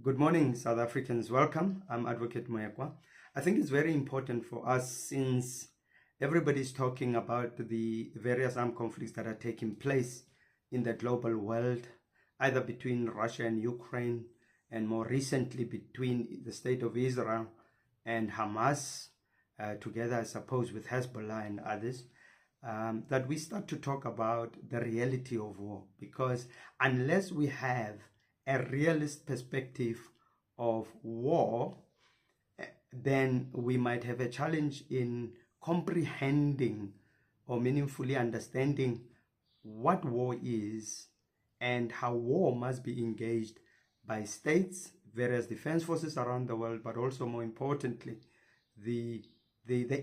Good morning, South Africans. Welcome. I'm Advocate Moekoa. I think it's very important for us, since everybody's talking about the various armed conflicts that are taking place in the global world, either between Russia and Ukraine, and more recently between the State of Israel and Hamas, together, I suppose, with Hezbollah and others, that we start to talk about the reality of war. Because unless we have a realist perspective of war, then we might have a challenge in comprehending or meaningfully understanding what war is and how war must be engaged by states, various defense forces around the world, but also, more importantly, the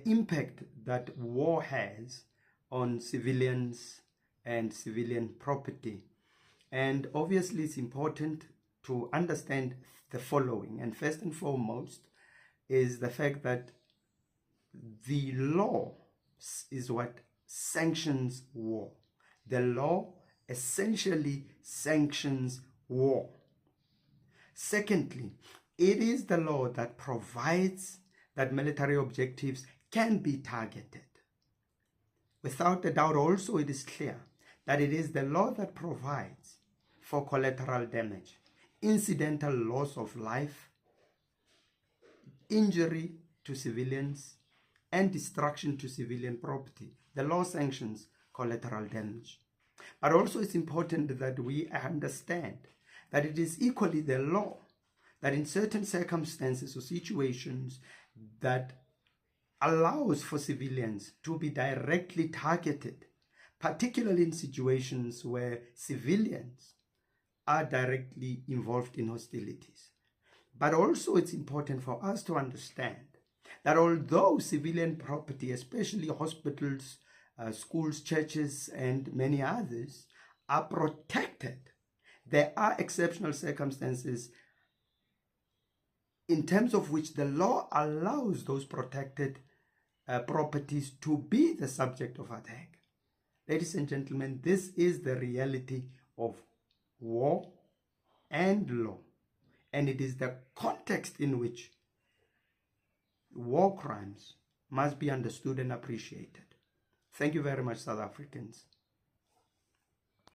impact that war has on civilians and civilian property. And obviously, it's important to understand the following. And first and foremost is the fact that the law is what sanctions war. The law essentially sanctions war. Secondly, it is the law that provides that military objectives can be targeted. Without a doubt, also, it is clear that it is the law that provides for collateral damage, incidental loss of life, injury to civilians, and destruction to civilian property. The law sanctions collateral damage. But also, it's important that we understand that it is equally the law that in certain circumstances or situations that allows for civilians to be directly targeted, particularly in situations where civilians are directly involved in hostilities. But also, it's important for us to understand that although civilian property, especially hospitals, schools, churches, and many others, are protected, there are exceptional circumstances in terms of which the law allows those protected properties to be the subject of attack. Ladies and gentlemen, this is the reality of war and law, and it is the context in which war crimes must be understood and appreciated. Thank you very much, South Africans.